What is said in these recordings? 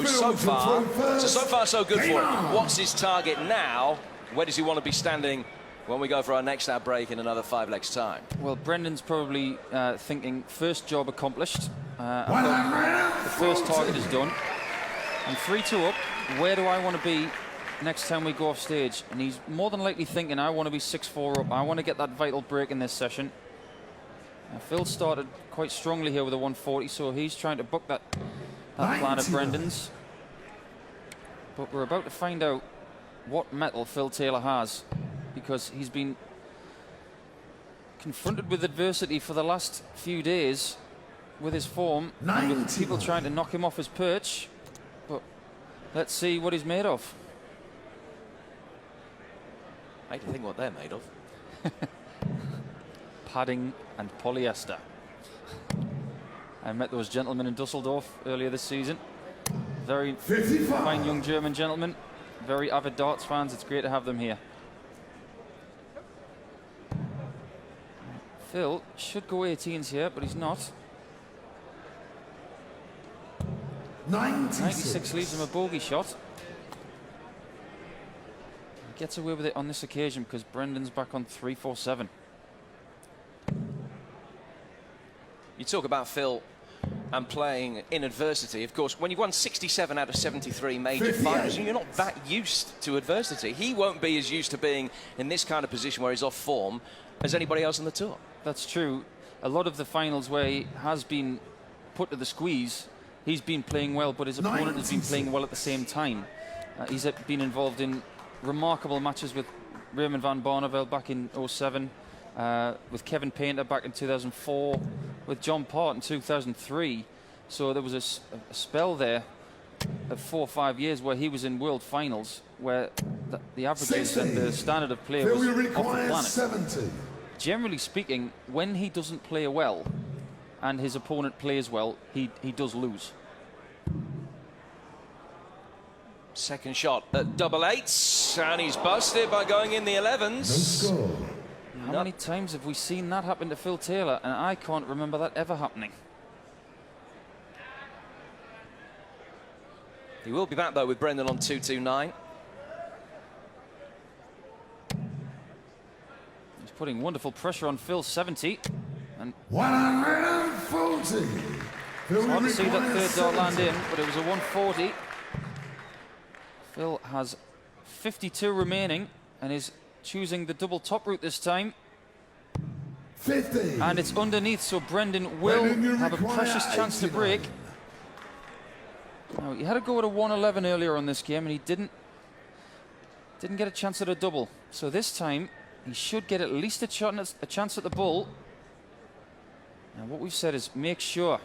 throws so far. So far, so good for him. What's his target now? Where does he want to be standing when we go for our next ad break in another 5 legs time? Well, Brendan's probably thinking first job accomplished. The first target is done. And 3-2 up. Where do I want to be next time we go off stage? And he's more than likely thinking, I want to be 6-4 up. I want to get that vital break in this session. Phil started quite strongly here with a 140, so he's trying to book that plan of Brendan's. But we're about to find out what mettle Phil Taylor has, because he's been confronted with adversity for the last few days with his form and with people trying to knock him off his perch. But let's see what he's made of. I hate to think what they're made of. Padding and polyester. I met those gentlemen in Dusseldorf earlier this season. Very fine young German gentlemen, very avid darts fans. It's great to have them here. Phil should go 18s here, but he's not. 96 leaves him a bogey shot. He gets away with it on this occasion because Brendan's back on 3-4-7. You talk about Phil and playing in adversity. Of course, when you've won 67 out of 73 major finals, you're not that used to adversity. He won't be as used to being in this kind of position where he's off form as anybody else on the tour. That's true. A lot of the finals where he has been put to the squeeze, he's been playing well, but his opponent has been playing well at the same time. He's been involved in remarkable matches with Raymond van Barneveld back in 07, with Kevin Painter back in 2004, with John Part in 2003. So there was a spell there of 4 or 5 years where he was in world finals, where the averages and the standard of play was off the planet. 70. Generally speaking, when he doesn't play well and his opponent plays well, he does lose. Second shot at double eights, and he's busted by going in the 11s. No score. How many times have we seen that happen to Phil Taylor? And I can't remember that ever happening. He will be back though with Brendan on 2-2-9. He's putting wonderful pressure on Phil, 70. And 140. it's hard to see that third dart land in, but it was a 140. Phil has 52 remaining and is choosing the double top route this time. 50. And it's underneath, so Brendan will have a precious chance to break. Now, he had to go at a 111 earlier on this game, and he didn't get a chance at a double. So this time, he should get at least a chance at the bull. Now, what we've said is make sure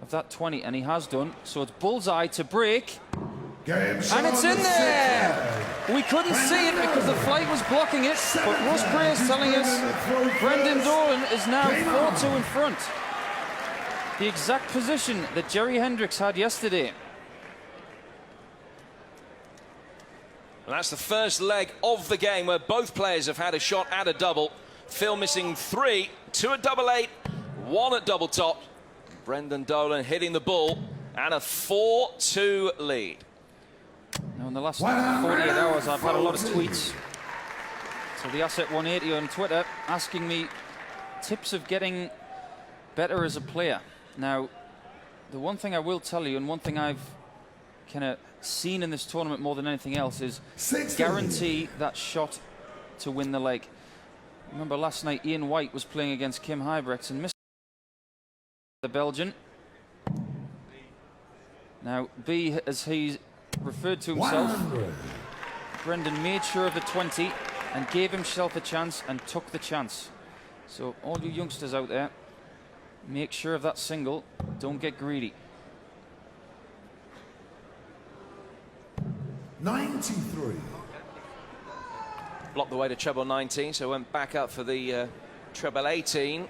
of that 20, and he has done. So it's bullseye to break. And it's in there! We couldn't see it because the flight was blocking it, but Russ Gray is telling us Brendan Dolan is now 4-2 in front. The exact position that Jerry Hendricks had yesterday. And that's the first leg of the game where both players have had a shot at a double. Phil missing 3, 2 at double eight, 1 at double top. Brendan Dolan hitting the bull and a 4-2 lead. Now, in the last 48 hours, I've had a lot of tweets. So the Asset 180 on Twitter asking me tips of getting better as a player. Now, the one thing I will tell you, and one thing I've kind of seen in this tournament more than anything else, is guarantee that shot to win the leg. Remember last night, Ian White was playing against Kim Huybrechts and missed the Belgian. Now, B, as he's referred to himself, Brendan made sure of the 20 and gave himself a chance and took the chance. So all you youngsters out there, make sure of that single, don't get greedy. 93. Blocked the way to treble 19, so went back up for the treble 18.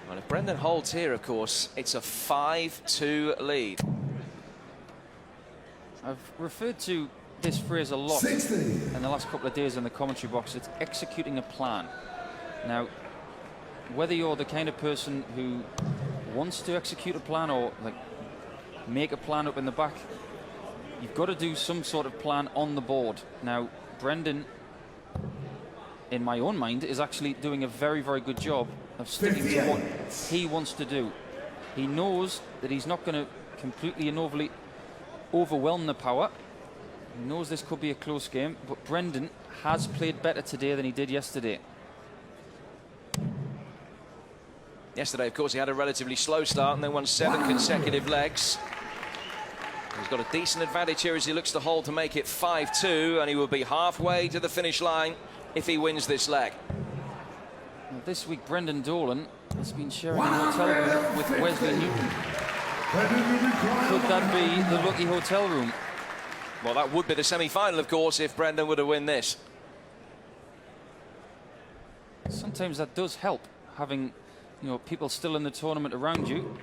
Well, if Brendan holds here, of course, it's a 5-2 lead. I've referred to this phrase a lot 60. in the last couple of days in the commentary box. It's executing a plan. Now, whether you're the kind of person who wants to execute a plan or like make a plan up in the back. You've got to do some sort of plan on the board. Now, Brendan, in my own mind, is actually doing a very, very good job of sticking to what he wants to do. He knows that he's not going to completely and overly overwhelm the power. He knows this could be a close game, but Brendan has played better today than he did yesterday. Yesterday, of course, he had a relatively slow start and then won 7 consecutive legs. He's got a decent advantage here as he looks to hold to make it 5-2, and he will be halfway to the finish line if he wins this leg. Well, this week, Brendan Dolan has been sharing a hotel room with Wesley Newton. Could that be the lucky hotel room? Well, that would be the semi-final, of course, if Brendan were to win this. Sometimes that does help, having people still in the tournament around you.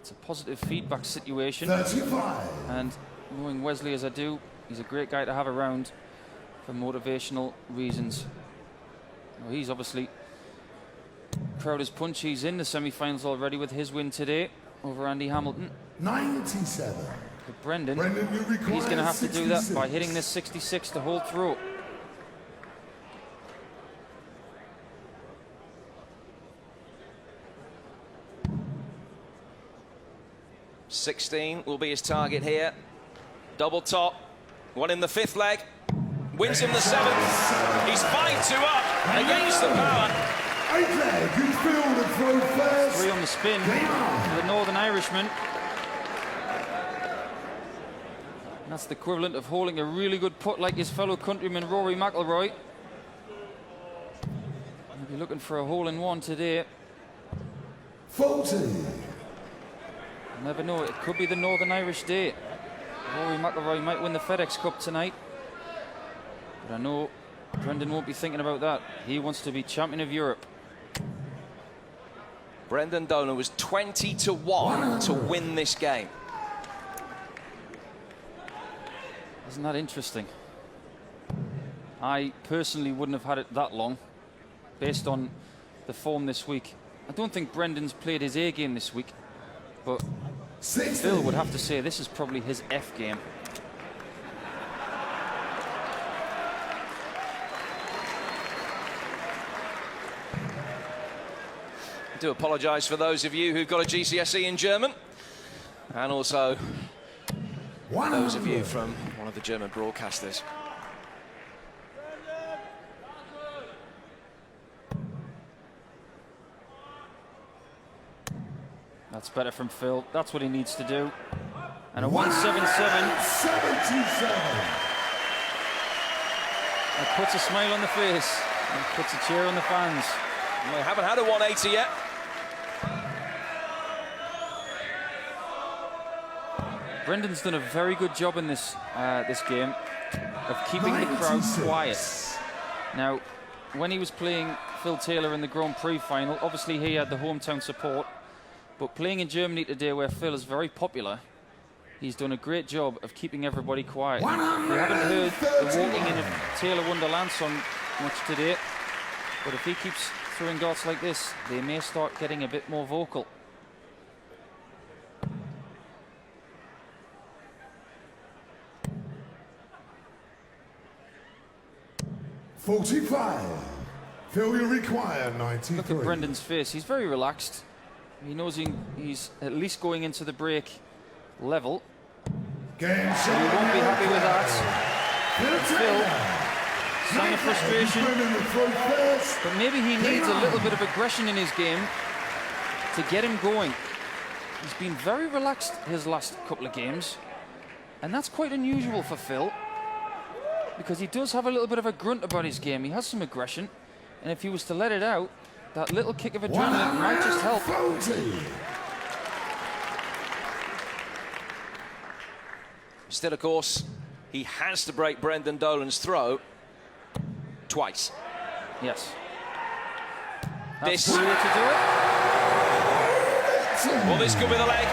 It's a positive feedback situation. 35. And knowing Wesley as I do, he's a great guy to have around for motivational reasons. Well, he's obviously proud as punch. He's in the semi-finals already with his win today over Andy Hamilton. 97. But Brendan, you require he's going to have to do that 66. by hitting this 66 to hold through. $16 will be his target here. Double top. One in the 5th leg. Wins him the 7th. He's 5-2 up against the power. 8 leg, you field and throw first. 3 on the spin for the Northern Irishman. And that's the equivalent of holding a really good putt like his fellow countryman Rory McIlroy. He'll be looking for a hole-in-one today. 40. You never know, it could be the Northern Irish day. Rory McIlroy might win the FedEx Cup tonight. But I know Brendan won't be thinking about that. He wants to be champion of Europe. Brendan Dolan was 20-1 to win this game. Isn't that interesting? I personally wouldn't have had it that long, based on the form this week. I don't think Brendan's played his A game this week, but 60. Phil would have to say this is probably his F game. I do apologise for those of you who've got a GCSE in German, and also those of you from one of the German broadcasters. That's better from Phil. That's what he needs to do. And a 177. 77. That puts a smile on the face and puts a cheer on the fans. We haven't had a 180 yet. Brendan's done a very good job in this game of keeping the crowd 96. quiet. Now, when he was playing Phil Taylor in the Grand Prix final, obviously he had the hometown support. But playing in Germany today, where Phil is very popular, he's done a great job of keeping everybody quiet. We haven't heard the walking in of Taylor Wonderland song much today, but if he keeps throwing darts like this, they may start getting a bit more vocal. $45. Phil, you require 93. Look at Brendan's face. He's very relaxed. He knows he's at least going into the break level. Game He won't be happy with that. Phil, sign of frustration. But maybe he needs a little bit of aggression in his game to get him going. He's been very relaxed his last couple of games. And that's quite unusual for Phil, because he does have a little bit of a grunt about his game. He has some aggression. And if he was to let it out, that little kick of adrenaline might just help. 40. Still, of course, he has to break Brendan Dolan's throw twice. Yes. That's This- the way to do it. Well, this could be the leg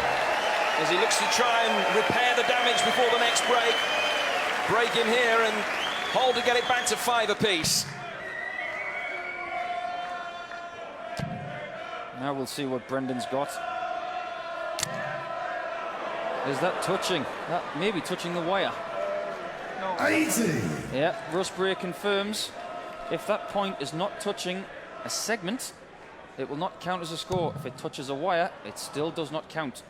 as he looks to try and repair the damage before the next break. Break him here and hold to get it back to 5 apiece. Now we'll see what Brendan's got. Is that touching? That may be touching the wire. 80. Yeah, Rusbury confirms if that point is not touching a segment, it will not count as a score. If it touches a wire, it still does not count.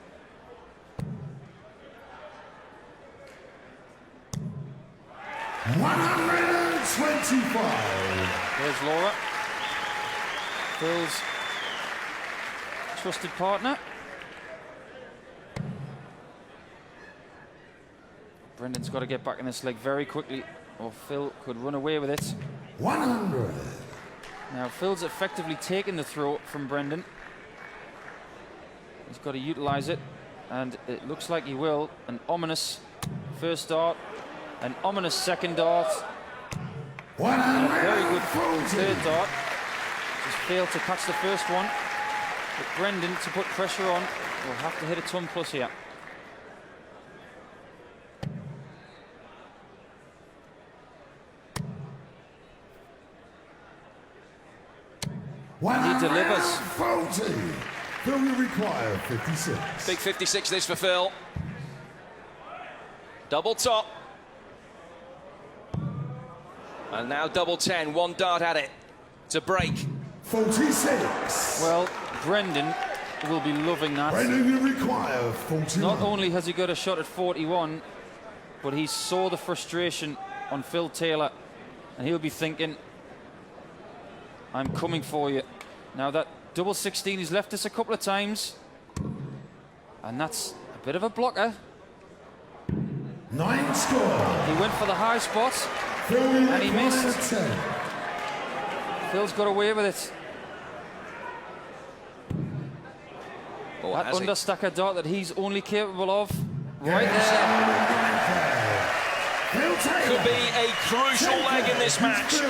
$125. There's Laura, Phil's trusted partner. Brendan's got to get back in this leg very quickly, or Phil could run away with it. 100. Now Phil's effectively taken the throw from Brendan. He's got to utilize it, and it looks like he will. An ominous first dart, an ominous second dart, and a very good third dart. Just failed to catch the first one. But Brendan, to put pressure on, will have to hit a ton plus here. He delivers. 40. Phil, you require 56. Big 56 this for Phil. Double top. And now double 10, one dart at it to break. 46. Well, Brendan will be loving that. Brendan, you require 41. Not only has he got a shot at 41, but he saw the frustration on Phil Taylor, and he'll be thinking, I'm coming for you. Now that double 16, he's left us a couple of times, and that's a bit of a blocker. 9 score. He went for the high spot, Phil, and he missed. 10. Phil's got away with it. Oh, That has he? understacker dart that he's only capable of, right there. Phil Taylor. Could be a crucial leg in this match.